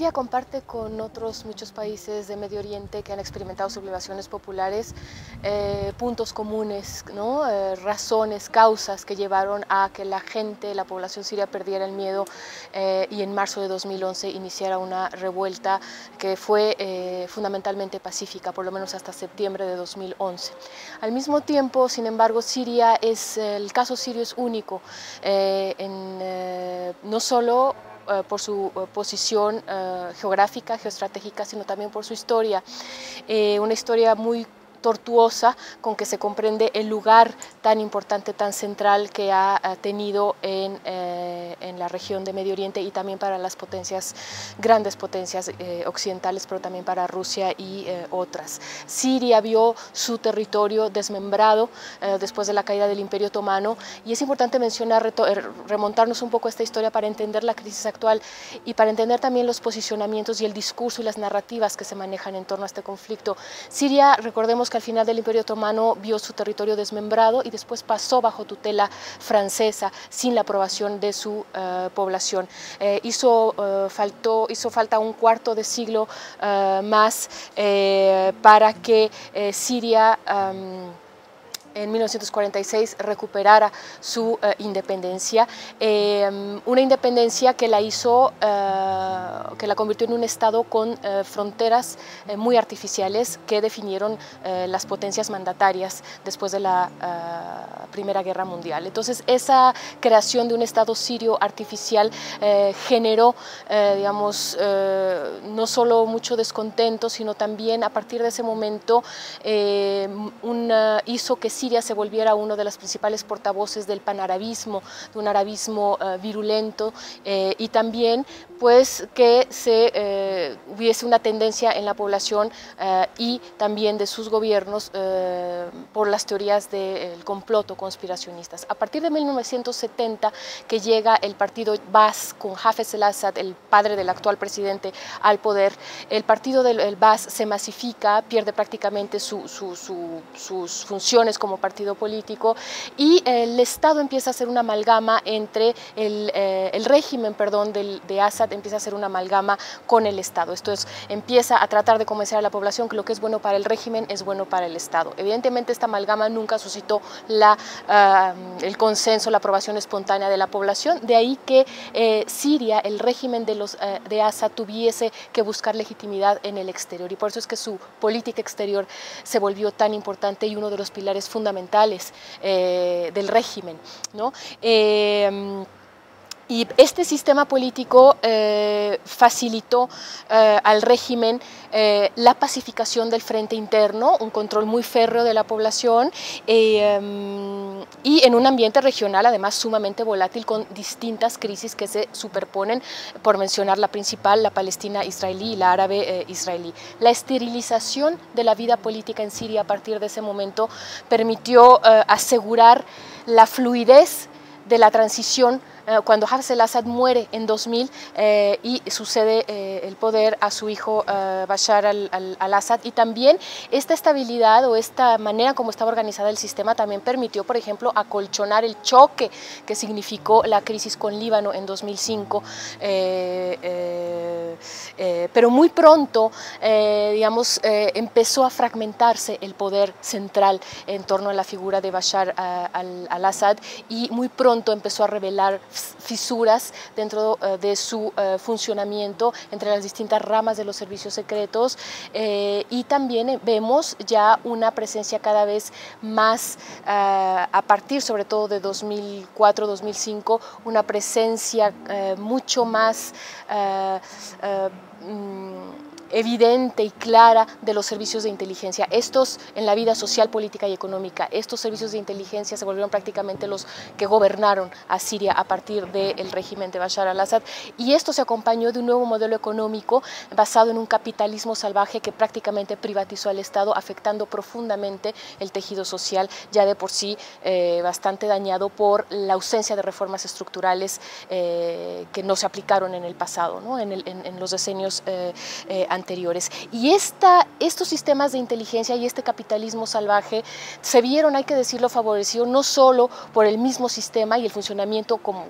Siria comparte con otros muchos países de Medio Oriente que han experimentado sublevaciones populares puntos comunes, ¿no? Razones, causas que llevaron a que la gente, la población siria perdiera el miedo y en marzo de 2011 iniciara una revuelta que fue fundamentalmente pacífica, por lo menos hasta septiembre de 2011. Al mismo tiempo, sin embargo, el caso sirio es único, no solo por su posición geográfica, geoestratégica, sino también por su historia, una historia muy tortuosa con que se comprende el lugar tan importante, tan central que ha tenido en la región de Medio Oriente y también para las potencias, grandes potencias occidentales, pero también para Rusia y otras. Siria vio su territorio desmembrado después de la caída del Imperio Otomano y es importante mencionar, remontarnos un poco a esta historia para entender la crisis actual y para entender también los posicionamientos y el discurso y las narrativas que se manejan en torno a este conflicto. Siria, recordemos que al final del Imperio Otomano vio su territorio desmembrado y después pasó bajo tutela francesa sin la aprobación de su población. Hizo falta un cuarto de siglo más para que Siria en 1946 recuperara su independencia, una independencia que la convirtió en un estado con fronteras muy artificiales que definieron las potencias mandatarias después de la Primera Guerra Mundial. Entonces esa creación de un estado sirio artificial generó, digamos, no solo mucho descontento, sino también a partir de ese momento hizo que Siria se volviera uno de las principales portavoces del panarabismo, de un arabismo virulento y también pues que hubiese una tendencia en la población y también de sus gobiernos por las teorías del complot o conspiracionistas. A partir de 1970 que llega el partido Baas con Hafez el-Assad, el padre del actual presidente, al poder, el partido del Baas se masifica, pierde prácticamente sus funciones como partido político y el Estado empieza a hacer una amalgama entre el régimen, perdón, de Assad empieza a hacer una amalgama con el Estado. Esto es, empieza a tratar de convencer a la población que lo que es bueno para el régimen es bueno para el Estado. Evidentemente esta amalgama nunca suscitó el consenso, la aprobación espontánea de la población, de ahí que Siria, el régimen de Assad tuviese que buscar legitimidad en el exterior y por eso es que su política exterior se volvió tan importante y uno de los pilares fundamentales del régimen, ¿no? Y este sistema político facilitó al régimen la pacificación del frente interno, un control muy férreo de la población y en un ambiente regional además sumamente volátil con distintas crisis que se superponen, por mencionar la principal, la palestina-israelí y la árabe-israelí. La esterilización de la vida política en Siria a partir de ese momento permitió asegurar la fluidez de la transición cuando Hafez el-Assad muere en 2000 y sucede el poder a su hijo Bashar al-Assad, y también esta estabilidad o esta manera como estaba organizada el sistema también permitió, por ejemplo, acolchonar el choque que significó la crisis con Líbano en 2005, pero muy pronto, digamos, empezó a fragmentarse el poder central en torno a la figura de Bashar al-Assad y muy pronto empezó a revelar fisuras dentro de su funcionamiento entre las distintas ramas de los servicios secretos y también vemos ya una presencia cada vez más a partir sobre todo de 2004-2005, una presencia mucho más evidente y clara de los servicios de inteligencia. Estos en la vida social, política y económica, estos servicios de inteligencia se volvieron prácticamente los que gobernaron a Siria a partir del régimen de Bashar al-Assad y esto se acompañó de un nuevo modelo económico basado en un capitalismo salvaje que prácticamente privatizó al Estado, afectando profundamente el tejido social ya de por sí bastante dañado por la ausencia de reformas estructurales que no se aplicaron en el pasado, ¿no? en los decenios anteriores. Y estos sistemas de inteligencia y este capitalismo salvaje se vieron, hay que decirlo, favorecido no solo por el mismo sistema y el funcionamiento como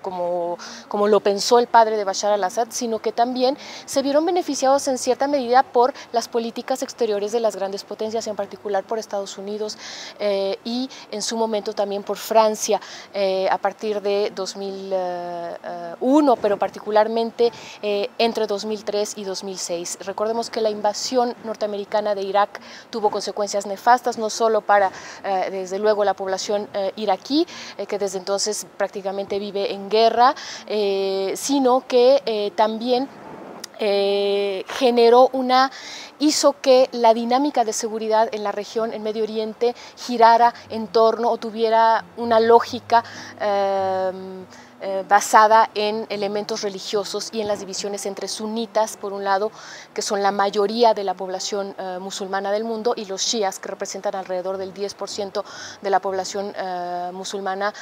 como lo pensó el padre de Bashar al-Assad, sino que también se vieron beneficiados en cierta medida por las políticas exteriores de las grandes potencias, en particular por Estados Unidos y en su momento también por Francia a partir de 2001, pero particularmente entre 2003 y 2006. Recordemos que la invasión norteamericana de Irak tuvo consecuencias nefastas, no solo para, desde luego, la población iraquí, que desde entonces prácticamente vive en guerra, sino que también hizo que la dinámica de seguridad en la región, en Medio Oriente, girara en torno o tuviera una lógica basada en elementos religiosos y en las divisiones entre sunitas, por un lado, que son la mayoría de la población musulmana del mundo, y los shias, que representan alrededor del 10% de la población musulmana,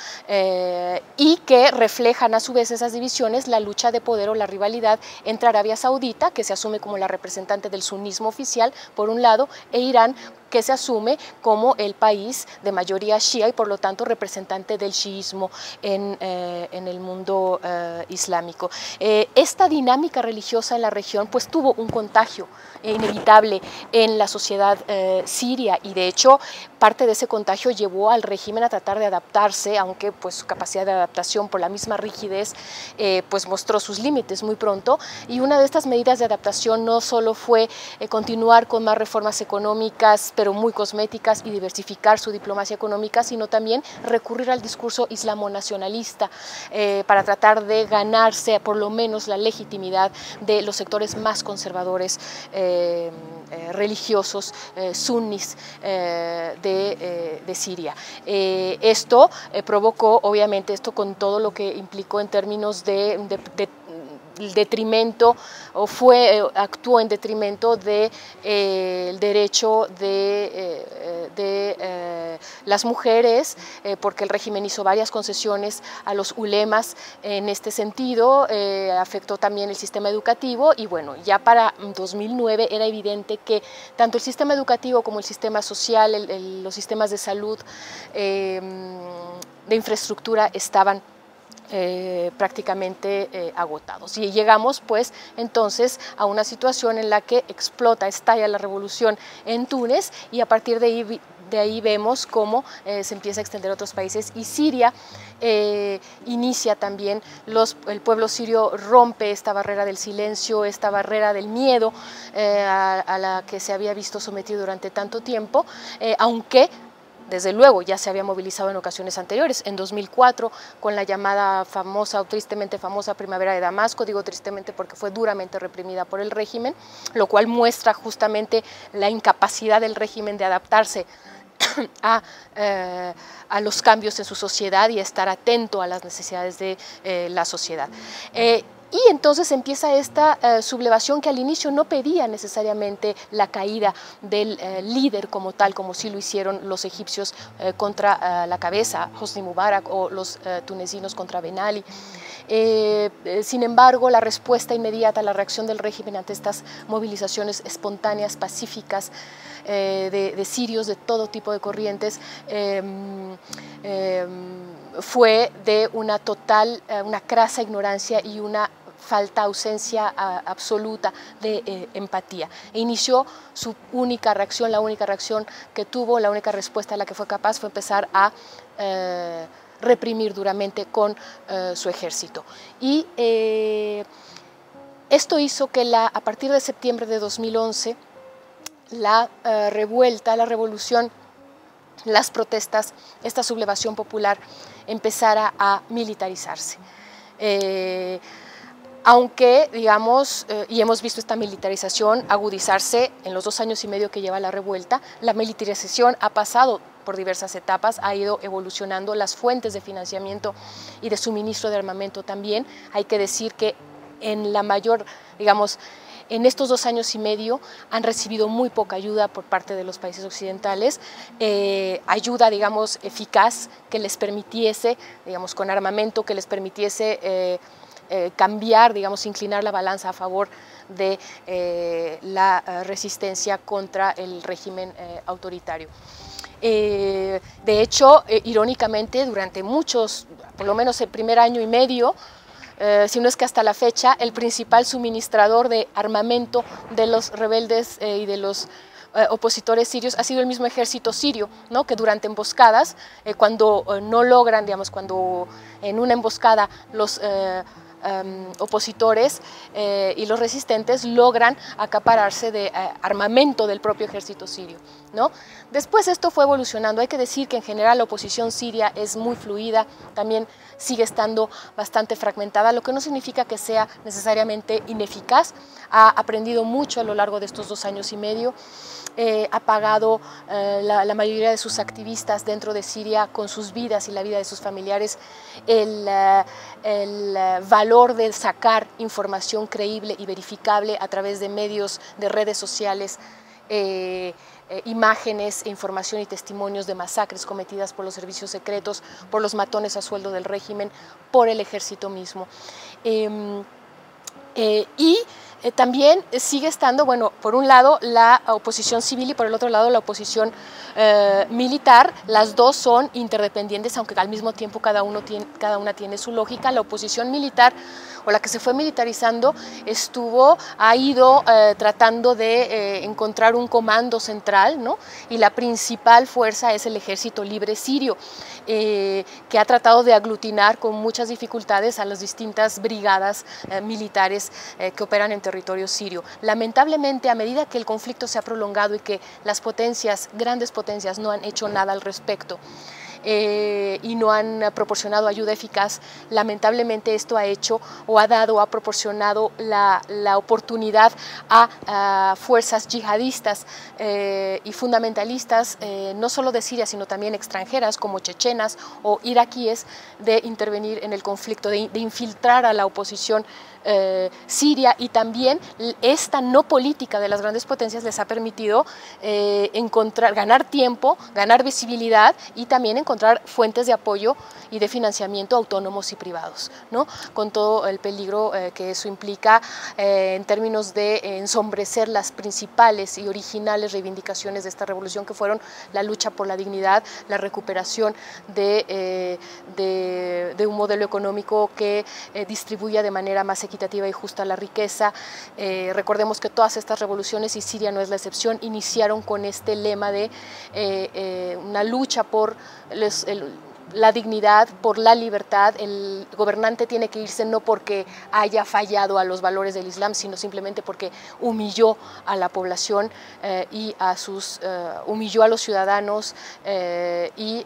y que reflejan a su vez esas divisiones la lucha de poder o la rivalidad entre Arabia Saudita, que se asume como la representante del sunismo oficial, por un lado, e Irán, que se asume como el país de mayoría shia y por lo tanto representante del chiismo en el mundo islámico. Esta dinámica religiosa en la región pues tuvo un contagio inevitable en la sociedad siria, y de hecho parte de ese contagio llevó al régimen a tratar de adaptarse, aunque pues su capacidad de adaptación por la misma rigidez pues mostró sus límites muy pronto, y una de estas medidas de adaptación no solo fue continuar con más reformas económicas pero muy cosméticas y diversificar su diplomacia económica, sino también recurrir al discurso islamonacionalista para tratar de ganarse por lo menos la legitimidad de los sectores más conservadores religiosos sunnis de Siria. Esto provocó, obviamente, esto con todo lo que implicó en términos de detrimento, o actuó en detrimento del derecho de las mujeres, porque el régimen hizo varias concesiones a los ulemas en este sentido, afectó también el sistema educativo, y bueno, ya para 2009 era evidente que tanto el sistema educativo como el sistema social, los sistemas de salud, de infraestructura estaban prácticamente agotados, y llegamos pues entonces a una situación en la que estalla la revolución en Túnez, y a partir de ahí vemos cómo se empieza a extender a otros países, y Siria inicia también, el pueblo sirio rompe esta barrera del silencio, esta barrera del miedo a la que se había visto sometido durante tanto tiempo, aunque desde luego ya se había movilizado en ocasiones anteriores, en 2004 con la llamada famosa o tristemente famosa Primavera de Damasco. Digo tristemente porque fue duramente reprimida por el régimen, lo cual muestra justamente la incapacidad del régimen de adaptarse a los cambios en su sociedad y a estar atento a las necesidades de la sociedad. Y entonces empieza esta sublevación que al inicio no pedía necesariamente la caída del líder como tal, como sí lo hicieron los egipcios contra la cabeza, Hosni Mubarak, o los tunecinos contra Ben Ali. Sin embargo, la respuesta inmediata, la reacción del régimen ante estas movilizaciones espontáneas, pacíficas, de sirios de todo tipo de corrientes, fue de una crasa ignorancia y una ausencia absoluta de empatía. E inició su única reacción, la única reacción que tuvo, la única respuesta a la que fue capaz fue empezar a reprimir duramente con su ejército. Y esto hizo que a partir de septiembre de 2011, la revolución, las protestas, esta sublevación popular empezara a militarizarse. Aunque, digamos, y hemos visto esta militarización agudizarse en los 2 años y medio que lleva la revuelta, la militarización ha pasado por diversas etapas, ha ido evolucionando las fuentes de financiamiento y de suministro de armamento también. Hay que decir que en estos 2 años y medio han recibido muy poca ayuda por parte de los países occidentales, ayuda, digamos, eficaz que les permitiese, digamos, con armamento que les permitiese cambiar, digamos, inclinar la balanza a favor de la resistencia contra el régimen autoritario. De hecho, irónicamente, durante por lo menos el primer año y medio, si no es que hasta la fecha, el principal suministrador de armamento de los rebeldes y de los opositores sirios ha sido el mismo ejército sirio, ¿no? Que durante emboscadas, cuando no logran, digamos, cuando en una emboscada los opositores y los resistentes logran acapararse de armamento del propio ejército sirio, ¿no? Después esto fue evolucionando. Hay que decir que en general la oposición siria es muy fluida, también sigue estando bastante fragmentada, lo que no significa que sea necesariamente ineficaz. Ha aprendido mucho a lo largo de estos 2 años y medio. Ha pagado la mayoría de sus activistas dentro de Siria con sus vidas y la vida de sus familiares el valor de sacar información creíble y verificable a través de medios, de redes sociales, imágenes, información y testimonios de masacres cometidas por los servicios secretos, por los matones a sueldo del régimen, por el ejército mismo. También sigue estando, bueno, por un lado la oposición civil y por el otro lado la oposición militar. Las dos son interdependientes, aunque al mismo tiempo cada una tiene su lógica. La oposición militar, o la que se fue militarizando, ha ido tratando de encontrar un comando central, ¿no? Y la principal fuerza es el Ejército Libre Sirio, que ha tratado de aglutinar con muchas dificultades a las distintas brigadas militares que operan en territorio sirio. Lamentablemente, a medida que el conflicto se ha prolongado y que las potencias, grandes potencias, no han hecho nada al respecto y no han proporcionado ayuda eficaz, lamentablemente esto ha proporcionado la oportunidad a fuerzas yihadistas y fundamentalistas, no solo de Siria, sino también extranjeras, como chechenas o iraquíes, de intervenir en el conflicto, de infiltrar a la oposición siria, y también esta no política de las grandes potencias les ha permitido ganar tiempo, ganar visibilidad y también encontrar fuentes de apoyo y de financiamiento autónomos y privados, ¿no? Con todo el peligro que eso implica en términos de ensombrecer las principales y originales reivindicaciones de esta revolución, que fueron la lucha por la dignidad, la recuperación de un modelo económico que distribuya de manera más equitativa y justa la riqueza. Recordemos que todas estas revoluciones, y Siria no es la excepción, iniciaron con este lema de una lucha por la dignidad, por la libertad. El gobernante tiene que irse no porque haya fallado a los valores del Islam, sino simplemente porque humilló a la población y humilló a los ciudadanos y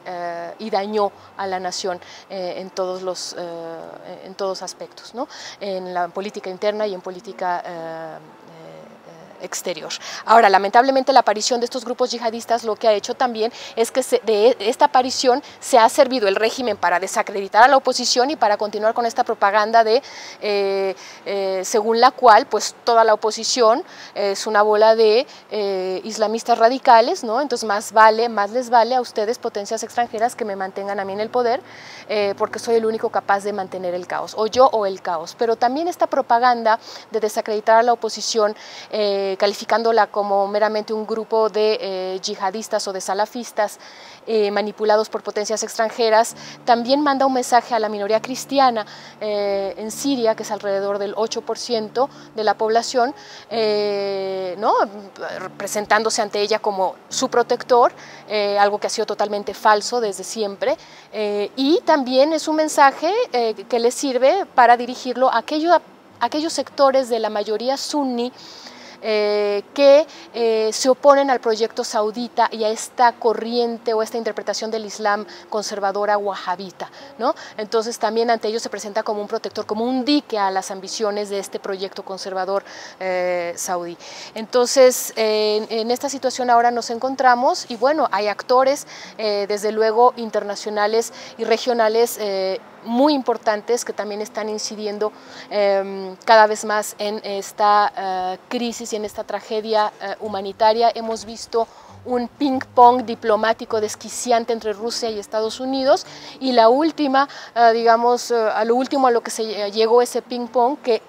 dañó a la nación en todos aspectos, ¿no? En la política interna y en política exterior. Ahora, lamentablemente, la aparición de estos grupos yihadistas lo que ha hecho también es que de esta aparición se ha servido el régimen para desacreditar a la oposición y para continuar con esta propaganda según la cual pues toda la oposición es una bola de islamistas radicales, ¿no? Entonces más les vale a ustedes, potencias extranjeras, que me mantengan a mí en el poder, porque soy el único capaz de mantener el caos, o yo o el caos. Pero también esta propaganda de desacreditar a la oposición, calificándola como meramente un grupo de yihadistas o de salafistas manipulados por potencias extranjeras, también manda un mensaje a la minoría cristiana en Siria, que es alrededor del 8% de la población, ¿no? Presentándose ante ella como su protector, algo que ha sido totalmente falso desde siempre, y también es un mensaje que le sirve para dirigirlo a aquellos sectores de la mayoría suní que se oponen al proyecto saudita y a esta corriente o esta interpretación del Islam conservadora wahabita, ¿no? Entonces también ante ellos se presenta como un protector, como un dique a las ambiciones de este proyecto conservador saudí. Entonces en esta situación ahora nos encontramos, y bueno, hay actores desde luego internacionales y regionales muy importantes que también están incidiendo cada vez más en esta crisis y en esta tragedia humanitaria. Hemos visto un ping-pong diplomático desquiciante entre Rusia y Estados Unidos, y la última, digamos, a lo último a lo que se llegó ese ping-pong, que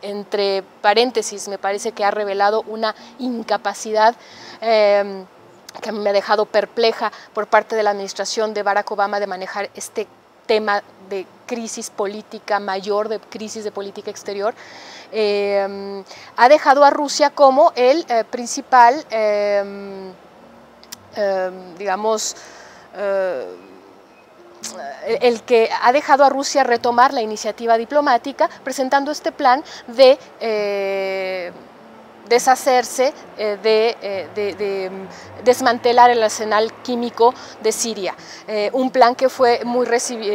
entre paréntesis me parece que ha revelado una incapacidad que me ha dejado perpleja por parte de la administración de Barack Obama de manejar este tema de crisis política mayor, de crisis de política exterior, ha dejado a Rusia como el principal, digamos, el que ha dejado a Rusia retomar la iniciativa diplomática, presentando este plan de deshacerse, de desmantelar el arsenal químico de Siria. Un plan que fue muy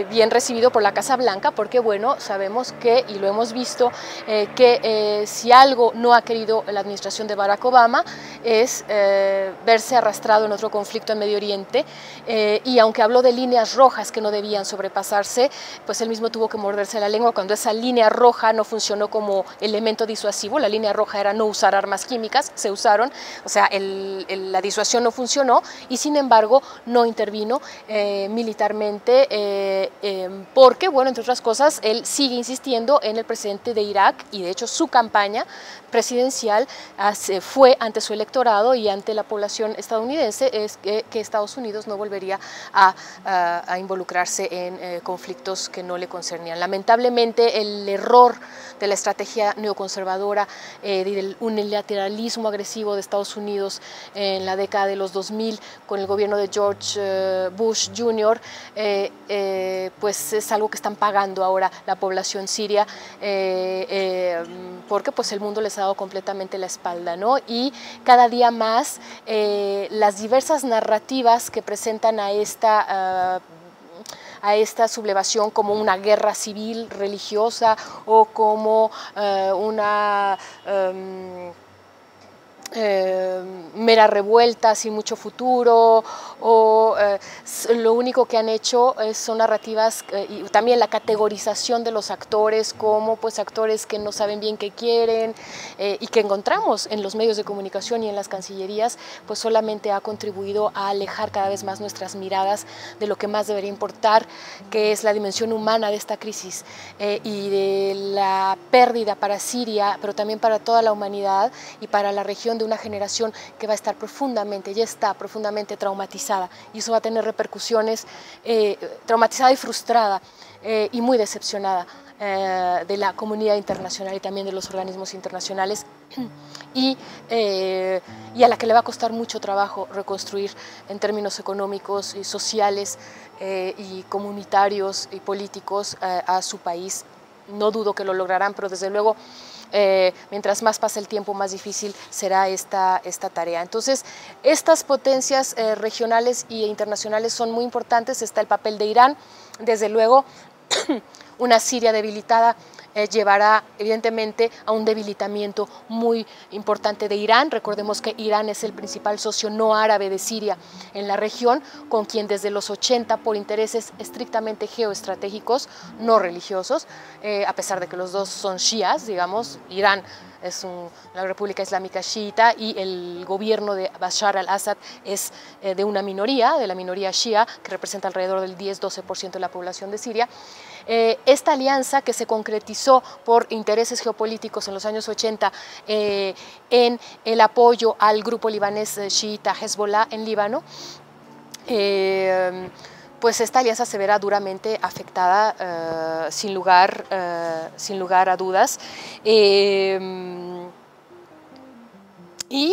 bien recibido por la Casa Blanca, porque bueno, sabemos que, y lo hemos visto, que si algo no ha querido la administración de Barack Obama es verse arrastrado en otro conflicto en Medio Oriente, y aunque habló de líneas rojas que no debían sobrepasarse, pues él mismo tuvo que morderse la lengua cuando esa línea roja no funcionó como elemento disuasivo. La línea roja era no usar armas químicas, se usaron, o sea, la disuasión no funcionó, y sin embargo no intervino militarmente, porque, bueno, entre otras cosas, él sigue insistiendo en el presidente de Irak, y de hecho su campaña presidencial fue ante su electorado y ante la población estadounidense es que Estados Unidos no volvería a involucrarse en conflictos que no le concernían. Lamentablemente, el error de la estrategia neoconservadora, del unilateralismo agresivo de Estados Unidos en la década de los 2000 con el gobierno de George Bush Jr., pues es algo que están pagando ahora la población siria, porque pues el mundo les ha dado completamente la espalda, ¿no? Y cada día más las diversas narrativas que presentan a esta sublevación como una guerra civil religiosa o como una mera revuelta sin mucho futuro, o lo único que han hecho son narrativas y también la categorización de los actores como pues actores que no saben bien qué quieren, y que encontramos en los medios de comunicación y en las cancillerías, pues solamente ha contribuido a alejar cada vez más nuestras miradas de lo que más debería importar, que es la dimensión humana de esta crisis, y de la pérdida para Siria, pero también para toda la humanidad y para la región, de una generación que va a estar profundamente, ya está profundamente traumatizada, y eso va a tener repercusiones, traumatizada y frustrada, y muy decepcionada de la comunidad internacional y también de los organismos internacionales, y a la que le va a costar mucho trabajo reconstruir en términos económicos y sociales y comunitarios y políticos a su país. No dudo que lo lograrán, pero desde luego mientras más pase el tiempo, más difícil será esta tarea. Entonces, estas potencias regionales e internacionales son muy importantes. Está el papel de Irán, desde luego. Una Siria debilitada llevará evidentemente a un debilitamiento muy importante de Irán. Recordemos que Irán es el principal socio no árabe de Siria en la región, con quien desde los 80, por intereses estrictamente geoestratégicos, no religiosos, a pesar de que los dos son chiíes, digamos, Irán es la República Islámica chiita y el gobierno de Bashar al-Assad es de una minoría, de la minoría shia, que representa alrededor del 10-12% de la población de Siria. Esta alianza, que se concretizó por intereses geopolíticos en los años 80 en el apoyo al grupo libanés chiita Hezbollah en Líbano, pues esta alianza se verá duramente afectada, sin lugar a dudas. Y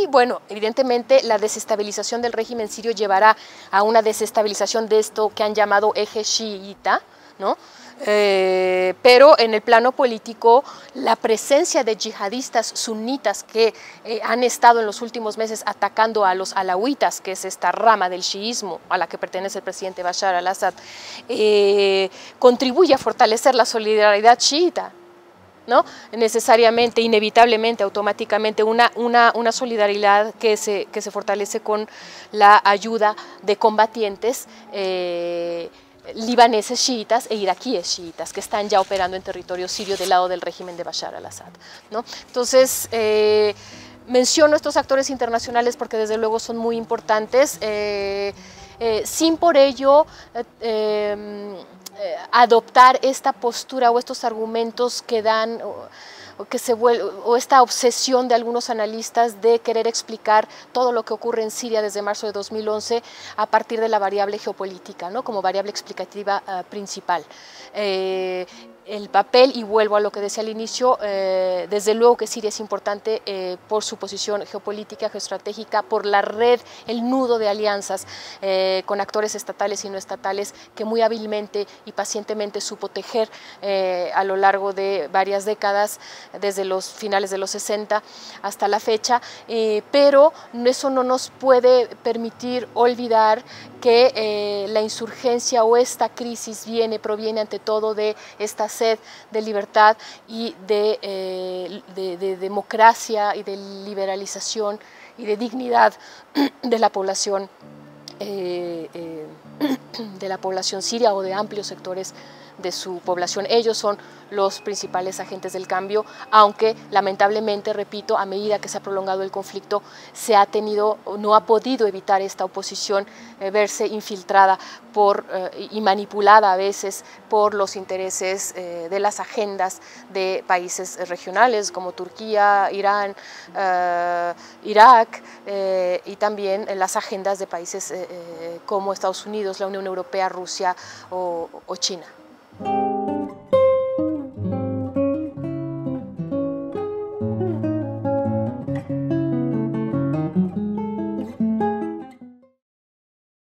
bueno, evidentemente la desestabilización del régimen sirio llevará a una desestabilización de esto que han llamado eje chiita, ¿no? Pero en el plano político, la presencia de yihadistas sunitas que han estado en los últimos meses atacando a los alawitas, que es esta rama del chiismo a la que pertenece el presidente Bashar al-Assad, contribuye a fortalecer la solidaridad chiita, ¿no? Necesariamente, inevitablemente, automáticamente, una solidaridad que se fortalece con la ayuda de combatientes libaneses chiitas e iraquíes chiitas que están ya operando en territorio sirio del lado del régimen de Bashar al-Assad, ¿no? Entonces, menciono estos actores internacionales porque desde luego son muy importantes, sin por ello adoptar esta postura o estos argumentos que dan o esta obsesión de algunos analistas de querer explicar todo lo que ocurre en Siria desde marzo de 2011 a partir de la variable geopolítica, ¿no? Como variable explicativa principal. El papel, y vuelvo a lo que decía al inicio, desde luego que Siria es importante por su posición geopolítica, geoestratégica, por la red, el nudo de alianzas con actores estatales y no estatales que muy hábilmente y pacientemente supo tejer a lo largo de varias décadas, desde los finales de los 60 hasta la fecha, pero eso no nos puede permitir olvidar que la insurgencia o esta crisis proviene ante todo de esta sed de libertad y de democracia y de liberalización y de dignidad de la población siria o de amplios sectores de su población. Ellos son los principales agentes del cambio, aunque lamentablemente, repito, a medida que se ha prolongado el conflicto, no ha podido evitar esta oposición verse infiltrada y manipulada a veces por los intereses de las agendas de países regionales como Turquía, Irán, Irak, y también las agendas de países como Estados Unidos, la Unión Europea, Rusia o China.